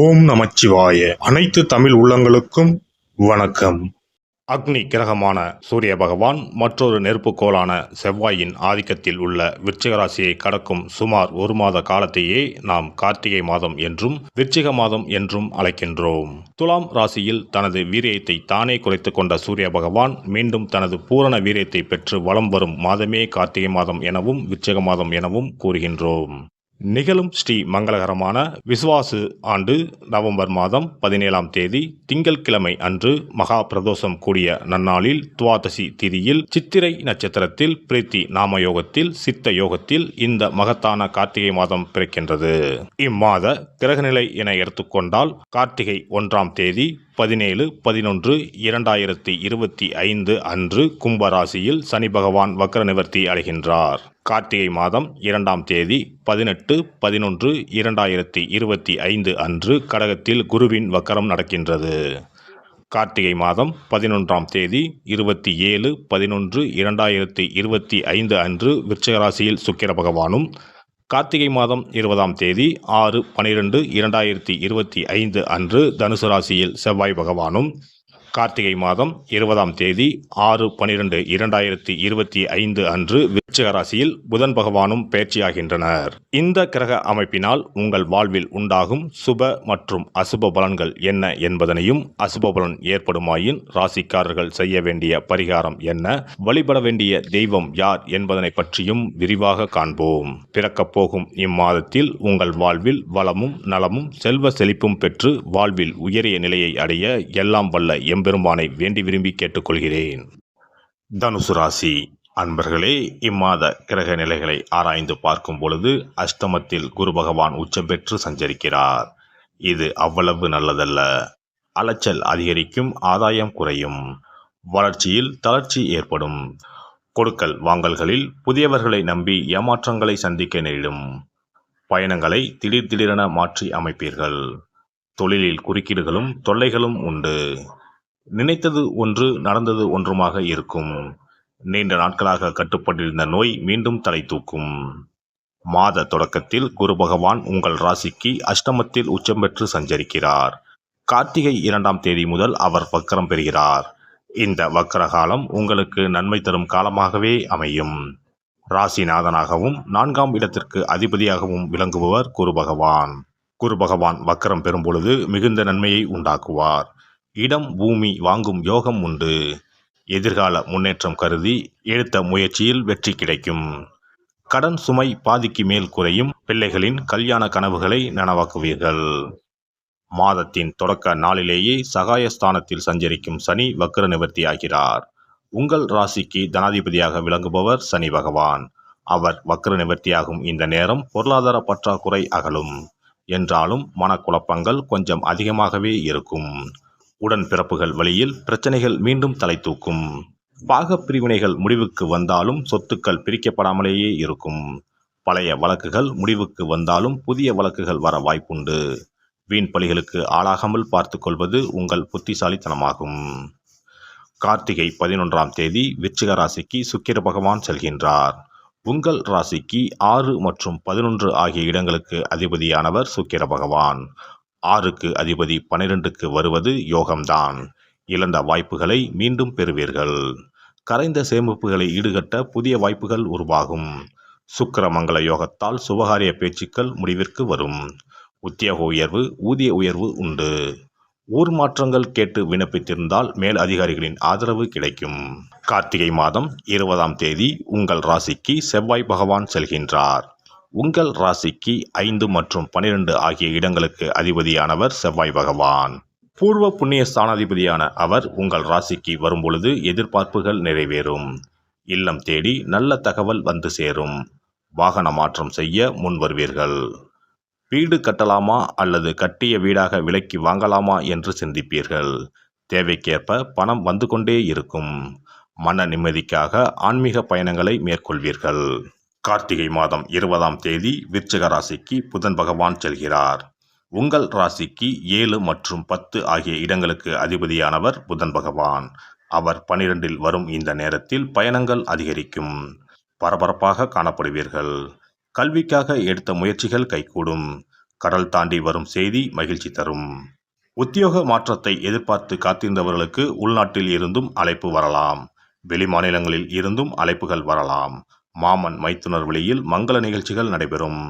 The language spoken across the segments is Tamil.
ஓம் நமச்சிவாய. அனைத்து தமிழ் உள்ளங்களுக்கும் வணக்கம். அக்னி கிரகமான சூரிய பகவான் மற்றொரு நெருப்புக்கோளான செவ்வாயின் ஆதிக்கத்தில் உள்ள விருச்சிக ராசியை கடக்கும் சுமார் 1 மாத காலத்தையே நாம் கார்த்திகை மாதம் என்றும் விருச்சிக மாதம் என்றும் அழைக்கின்றோம். துலாம் ராசியில் தனது வீரியத்தை தானே குறைத்துக் கொண்ட சூரிய பகவான் மீண்டும் தனது பூரண வீரியத்தை பெற்று வலம் வரும் மாதமே கார்த்திகை மாதம் எனவும் விருச்சிக மாதம் எனவும் கூறுகின்றோம். நிகழும் ஸ்ரீ மங்களகரமான விசுவாசு ஆண்டு நவம்பர் மாதம் 17ஆம் தேதி திங்கள்கிழமை அன்று மகா பிரதோஷம் கூடிய நன்னாளில் துவாதசி திதியில் சித்திரை நட்சத்திரத்தில் பிரீத்தி நாம யோகத்தில் சித்த யோகத்தில் இந்த மகத்தான கார்த்திகை மாதம் பிறக்கின்றது. இம்மாத கிரகநிலை என எடுத்துக்கொண்டால் கார்த்திகை 1ஆம் தேதி 17/11/2025 அன்று கும்பராசியில் சனி பகவான் வக்ர நிவர்த்தி அடைகின்றார். கார்த்திகை மாதம் 2ஆம் தேதி 18/11/2025 அன்று கடகத்தில் குருவின் வக்கரம் நடக்கின்றது. கார்த்திகை மாதம் 11ஆம் தேதி 27/11/2025 அன்று விருச்சிக ராசியில் சுக்கிர பகவானும், கார்த்திகை மாதம் 20ஆம் தேதி 6/12/2025 அன்று தனுசு ராசியில் செவ்வாய் பகவானும், கார்த்திகை மாதம் 20ஆம் தேதி 6/12/2025 அன்று விருச்சிக ராசியில் புதன் பகவானும் பயிற்சியாகின்றனர். இந்த கிரக அமைப்பினால் உங்கள் வாழ்வில் உண்டாகும் சுப மற்றும் அசுப பலன்கள் என்ன என்பதனையும், அசுப பலன் ஏற்படுமாயின் ராசிக்காரர்கள் செய்ய வேண்டிய பரிகாரம் என்ன, வழிபட வேண்டிய தெய்வம் யார் என்பதனை பற்றியும் விரிவாக காண்போம். பிறக்கப் போகும் இம்மாதத்தில் உங்கள் வாழ்வில் வளமும் நலமும் செல்வ செழிப்பும் பெற்று வாழ்வில் உயரிய நிலையை அடைய எல்லாம் வல்ல எம்பெருமானை வேண்டி விரும்பி கேட்டுக்கொள்கிறேன். தனுசு ராசி அன்பர்களே, இம்மாத கிரக நிலைகளை ஆராய்ந்து பார்க்கும் பொழுது அஷ்டமத்தில் குரு பகவான் உச்சம் பெற்று சஞ்சரிக்கிறார். இது அவ்வளவு நல்லதல்ல. அலைச்சல் அதிகரிக்கும், ஆதாயம் குறையும், வளர்ச்சியில் தளர்ச்சி ஏற்படும், கொடுக்கல் வாங்கல்களில் புதியவர்களை நம்பி ஏமாற்றங்களை சந்திக்க நேரிடும், பயணங்களை திடீரென மாற்றி அமைப்பீர்கள், தொழிலில் குறுக்கீடுகளும் தொல்லைகளும் உண்டு, நினைத்தது ஒன்று நடந்தது ஒன்றுமாக இருக்கும், நீண்ட நாட்களாக கட்டுப்பட்டிருந்த நோய் மீண்டும் தலை தூக்கும். மாத தொடக்கத்தில் குரு பகவான் உங்கள் ராசிக்கு அஷ்டமத்தில் உச்சம் பெற்று சஞ்சரிக்கிறார். கார்த்திகை 2ஆம் தேதி முதல் அவர் வக்கரம் பெறுகிறார். இந்த வக்கர காலம் உங்களுக்கு நன்மை தரும் காலமாகவே அமையும். ராசிநாதனாகவும் 4ஆம் இடத்திற்கு அதிபதியாகவும் விளங்குபவர் குரு பகவான். குரு பகவான் வக்கரம் பெறும் பொழுது மிகுந்த நன்மையை உண்டாக்குவார். இடம் பூமி வாங்கும் யோகம் உண்டு. எதிர்கால முன்னேற்றம் கருதி எடுத்த முயற்சியில் வெற்றி கிடைக்கும். கடன் சுமை பாதிக்கு மேல் குறையும். பிள்ளைகளின் கல்யாண கனவுகளை நனவாக்குவீர்கள். மாதத்தின் தொடக்க நாளிலேயே சகாயஸ்தானத்தில் சஞ்சரிக்கும் சனி வக்ர நிவர்த்தி ஆகிறார். உங்கள் ராசிக்கு தனாதிபதியாக விளங்குபவர் சனி பகவான். அவர் வக்ர நிவர்த்தியாகும் இந்த நேரம் பொருளாதார பற்றாக்குறை அகலும். என்றாலும் மனக்குழப்பங்கள் கொஞ்சம் அதிகமாகவே இருக்கும். உடன் பிறப்புகள் வழியில் பிரச்சனைகள் மீண்டும் தலை தூக்கும். பாக பிரிவினைகள் முடிவுக்கு வந்தாலும் சொத்துக்கள் பிரிக்கப்படாமலேயே இருக்கும். பழைய வழக்குகள் முடிவுக்கு வந்தாலும் புதிய வழக்குகள் வர வாய்ப்புண்டு. வீண் பலிகளுக்கு ஆளாகாமல் பார்த்து கொள்வது உங்கள் புத்திசாலித்தனமாகும். கார்த்திகை 11ஆம் தேதி விருச்சிக ராசிக்கு சுக்கிர பகவான் செல்கின்றார். உங்கள் ராசிக்கு 6 மற்றும் 11 ஆகிய இடங்களுக்கு அதிபதியானவர் சுக்கிர பகவான். 6க்கு அதிபதி 12க்கு வருவது யோகம்தான். இழந்த வாய்ப்புகளை மீண்டும் பெறுவீர்கள். கரைந்த சேமிப்புகளை ஈடுகட்ட புதிய வாய்ப்புகள் உருவாகும். சுக்கிர மங்கள யோகத்தால் சுபகாரிய பேச்சுக்கள் முடிவிற்கு வரும். உத்தியோக உயர்வு, ஊதிய உயர்வு உண்டு. ஊர் மாற்றங்கள் கேட்டு விண்ணப்பித்திருந்தால் மேல் அதிகாரிகளின் ஆதரவு கிடைக்கும். கார்த்திகை மாதம் 20ஆம் தேதி உங்கள் ராசிக்கு செவ்வாய் பகவான் செல்கின்றார். உங்கள் ராசிக்கு 5 மற்றும் 12 ஆகிய இடங்களுக்கு அதிபதியானவர் செவ்வாய் பகவான். பூர்வ புண்ணிய ஸ்தானாதிபதியான அவர் உங்கள் ராசிக்கு வரும்பொழுது எதிர்பார்ப்புகள் நிறைவேறும். இல்லம் தேடி நல்ல தகவல் வந்து சேரும். வாகன மாற்றம் செய்ய முன் வருவீர்கள். வீடு கட்டலாமா அல்லது கட்டிய வீடாக விலைக்கு வாங்கலாமா என்று சிந்திப்பீர்கள். தேவைக்கேற்ப பணம் வந்து கொண்டே இருக்கும். மன நிம்மதிக்காக ஆன்மீக பயணங்களை மேற்கொள்வீர்கள். கார்த்திகை மாதம் 20ஆம் தேதி விருச்சிக ராசிக்கு புதன் பகவான் செல்கிறார். உங்கள் ராசிக்கு 7 மற்றும் 10 ஆகிய இடங்களுக்கு அதிபதியானவர் புதன் பகவான். அவர் 12இல் வரும் இந்த நேரத்தில் பயணங்கள் அதிகரிக்கும். பரபரப்பாக காணப்படுவீர்கள். கல்விக்காக எடுத்த முயற்சிகள் கைகூடும். கடல் தாண்டி வரும் செய்தி மகிழ்ச்சி தரும். உத்தியோக மாற்றத்தை எதிர்பார்த்து காத்திருந்தவர்களுக்கு உள்நாட்டில் இருந்தும் அழைப்பு வரலாம். வெளி மாநிலங்களில் இருந்தும் அழைப்புகள் வரலாம். மாமன் மைத்துனர் வழியில் மங்கள நிகழ்ச்சிகள் நடைபெறும்.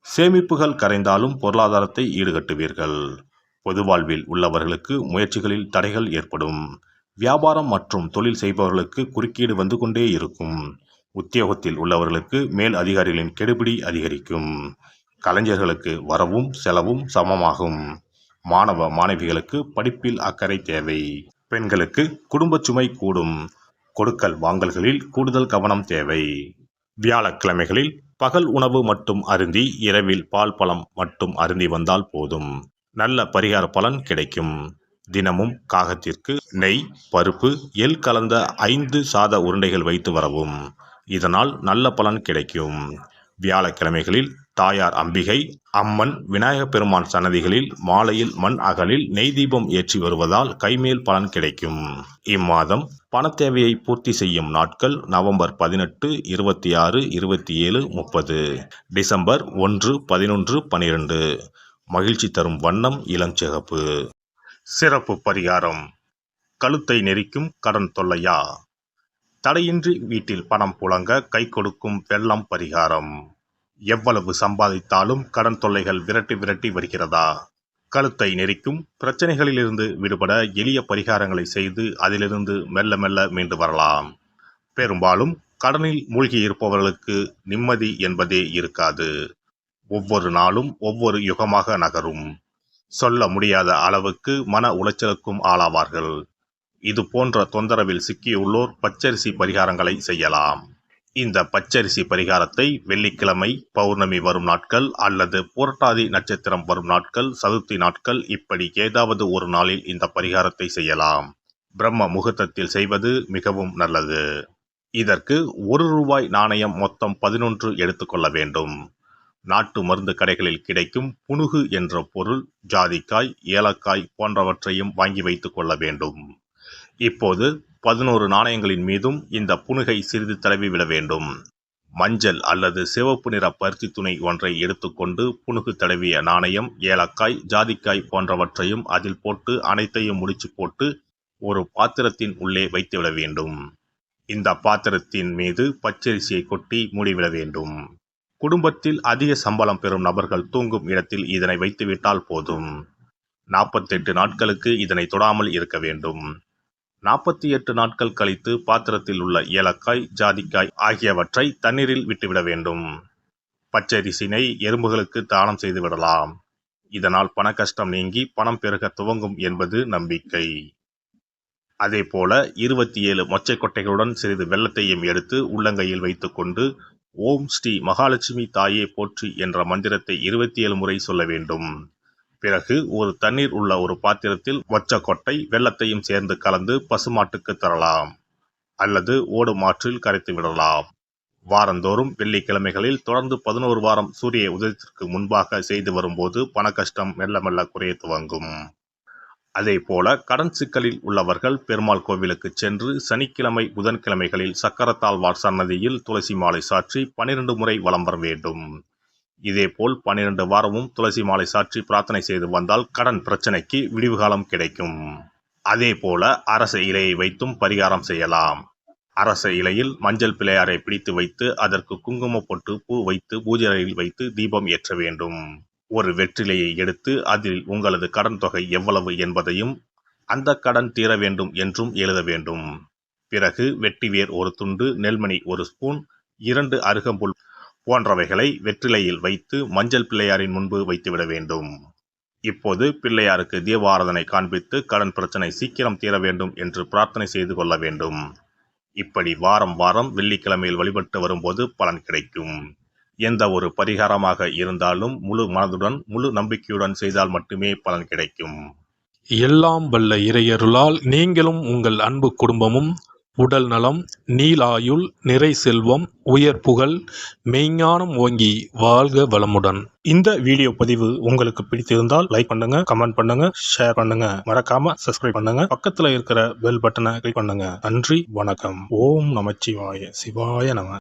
சேமிப்புகள் கரைந்தாலும் பொருளாதாரத்தை ஈடுகட்டுவீர்கள். பொது வாழ்வில் உள்ளவர்களுக்கு முயற்சிகளில் தடைகள் ஏற்படும். வியாபாரம் மற்றும் தொழில் செய்பவர்களுக்கு குறுக்கீடு வந்து கொண்டே இருக்கும். உத்தியோகத்தில் உள்ளவர்களுக்கு மேல் அதிகாரிகளின் கெடுபிடி அதிகரிக்கும். கலைஞர்களுக்கு வரவும் செலவும் சமமாகும். மாணவ மாணவிகளுக்கு படிப்பில் அக்கறை தேவை. பெண்களுக்கு குடும்ப சுமை கூடும். கொடுக்கல் வாங்கல்களில் கூடுதல் கவனம் தேவை. வியாழக்கிழமைகளில் பகல் உணவு மட்டும் அருந்தி இரவில் பால் பழம் மட்டும் அருந்தி வந்தால் போதும். நல்ல பரிகார பலன் கிடைக்கும். தினமும் காகத்திற்கு நெய், பருப்பு, எள் கலந்த 5 சாத உருண்டைகள் வைத்து வரவும். இதனால் நல்ல பலன் கிடைக்கும். வியாழக்கிழமைகளில் தாயார் அம்பிகை, அம்மன், விநாயகப் பெருமான் சன்னதிகளில் மாலையில் மண் அகலில் நெய் தீபம் ஏற்றி வருவதால் கைமேல் பலன் கிடைக்கும். இம்மாதம் பணத்தேவையை பூர்த்தி செய்யும் நாட்கள் நவம்பர் 18, 26, 27, 30, டிசம்பர் 1, 11, 12. மகிழ்ச்சி தரும் வண்ணம் இளஞ்சிகப்பு. சிறப்பு பரிகாரம். கழுத்தை நெரிக்கும் கடன் தொல்லையா? தடையின்றி வீட்டில் பணம் புழங்க கை கொடுக்கும் வெள்ளம் பரிகாரம். எவ்வளவு சம்பாதித்தாலும் கடன் தொல்லைகள் விரட்டி விரட்டி வருகிறதா? கழுத்தை நெரிக்கும் பிரச்சனைகளிலிருந்து விடுபட எளிய பரிகாரங்களை செய்து அதிலிருந்து மெல்ல மெல்ல மீண்டு வரலாம். பெரும்பாலும் கடனில் மூழ்கி இருப்பவர்களுக்கு நிம்மதி என்பதே இருக்காது. ஒவ்வொரு நாளும் ஒவ்வொரு யுகமாக நகரும். சொல்ல முடியாத அளவுக்கு மன உளைச்சலுக்கும் ஆளாவார்கள். இது போன்ற தொந்தரவில் சிக்கியுள்ளோர் பச்சரிசி பரிகாரங்களை செய்யலாம். இந்த பச்சரிசி பரிகாரத்தை வெள்ளிக்கிழமை, பௌர்ணமி வரும் நாட்கள் அல்லது புரட்டாதி நட்சத்திரம் வரும் நாட்கள், சதுர்த்தி நாட்கள் இப்படி ஏதாவது ஒரு நாளில் இந்த பரிகாரத்தை செய்யலாம். பிரம்ம முகூர்த்தத்தில் செய்வது மிகவும் நல்லது. இதற்கு ₹1 நாணயம் மொத்தம் 11 எடுத்துக்கொள்ள வேண்டும். நாட்டு மருந்து கடைகளில் கிடைக்கும் புனுகு என்ற பொருள், ஜாதிக்காய், ஏலக்காய் போன்றவற்றையும் வாங்கி வைத்துக் கொள்ள வேண்டும். இப்போது 11 நாணயங்களின் மீதும் இந்த புனுகை சிறிது தடவி விட வேண்டும். மஞ்சள் அல்லது சிவப்பு நிற பருத்தி துணி ஒன்றை எடுத்துக்கொண்டு புனுகு தடவிய நாணயம், ஏலக்காய், ஜாதிக்காய் போன்றவற்றையும் அதில் போட்டு அனைத்தையும் முடிச்சு போட்டு ஒரு பாத்திரத்தின் உள்ளே வைத்துவிட வேண்டும். இந்த பாத்திரத்தின் மீது பச்சரிசியை கொட்டி மூடிவிட வேண்டும். குடும்பத்தில் அதிக சம்பளம் பெறும் நபர்கள் தூங்கும் இடத்தில் இதனை வைத்துவிட்டால் போதும். 48 நாட்களுக்கு இதனை தொடாமல் இருக்க வேண்டும். 48 நாட்கள் கழித்து பாத்திரத்தில் உள்ள ஏலக்காய், ஜாதிக்காய் ஆகியவற்றை தண்ணீரில் விட்டுவிட வேண்டும். பச்சரிசினை எறும்புகளுக்கு தானம் செய்து விடலாம். இதனால் பண கஷ்டம் நீங்கி பணம் பெருக துவங்கும் என்பது நம்பிக்கை. அதேபோல 27 மொச்சை கொட்டைகளுடன் சிறிது வெல்லத்தையும் எடுத்து உள்ளங்கையில் வைத்துக்கொண்டு ஓம் ஸ்ரீ மகாலட்சுமி தாயே போற்றி என்ற மந்திரத்தை 27 முறை சொல்ல வேண்டும். பிறகு ஒரு தண்ணீர் உள்ள ஒரு பாத்திரத்தில் மொச்சக்கொட்டை வெல்லத்தையும் சேர்ந்து கலந்து பசுமாட்டுக்கு தரலாம் அல்லது ஓடும் ஆற்றில் கரைத்து விடலாம். வாரந்தோறும் வெள்ளிக்கிழமைகளில் தொடர்ந்து 11 வாரம் சூரிய உதயத்திற்கு முன்பாக செய்து வரும்போது பண கஷ்டம் மெல்ல மெல்ல குறைய துவங்கும். அதே போல கடன் சிக்கலில் உள்ளவர்கள் பெருமாள் கோவிலுக்கு சென்று சனிக்கிழமை, புதன்கிழமைகளில் சக்கரத்தாழ்வார் சன்னதியில் துளசி மாலை சாற்றி 12 முறை வலம் வர வேண்டும். இதேபோல் 12 வாரமும் துளசி மாலை சாற்றி பிரார்த்தனை செய்து வந்தால் கடன் பிரச்சனைக்கு விடிவு காலம் கிடைக்கும். அதே போல அரச இலையை வைத்தும் பரிகாரம் செய்யலாம். அரச இலையில் மஞ்சள் பிள்ளையாரை பிடித்து வைத்து அதற்கு குங்கும பொட்டு, பூ வைத்து பூஜை அறையில் வைத்து தீபம் ஏற்ற வேண்டும். ஒரு வெற்றிலையை எடுத்து அதில் உங்களது கடன் தொகை எவ்வளவு என்பதையும் அந்த கடன் தீர வேண்டும் என்றும் எழுத வேண்டும். பிறகு வெட்டிவேர் ஒரு துண்டு, நெல்மணி ஒரு ஸ்பூன், 2 அருகம்புல் போன்றவைகளை வெற்றிலையில் வைத்து மஞ்சள் பிள்ளையாரின் முன்பு வைத்துவிட வேண்டும். இப்போது பிள்ளையாருக்கு தீபாராதனை காண்பித்து கடன் பிரச்சனை சீக்கிரம் தீர வேண்டும் என்று பிரார்த்தனை செய்து கொள்ள வேண்டும். இப்படி வாரம் வாரம் வெள்ளிக்கிழமையில் வழிபட்டு வரும்போது பலன் கிடைக்கும். எந்த ஒரு பரிகாரமாக இருந்தாலும் முழு மனதுடன் முழு நம்பிக்கையுடன் செய்தால் மட்டுமே பலன் கிடைக்கும். எல்லாம் வல்ல இறையருளால் நீங்களும் உங்கள் அன்பு குடும்பமும் உடல் நலம், நீலாயுள், நிறை செல்வம், உயர் புகழ், மெய்ஞானம் ஓங்கி வாழ்க வளமுடன். இந்த வீடியோ பதிவு உங்களுக்கு பிடித்திருந்தால் லைக் பண்ணுங்க, கமெண்ட் பண்ணுங்க, ஷேர் பண்ணுங்க, மறக்காம சப்ஸ்கிரைப் பண்ணுங்க, பக்கத்துல இருக்கிற பெல் பட்டனை கிளிக் பண்ணுங்க. நன்றி, வணக்கம். ஓம் நமச்சிவாய. சிவாய நம.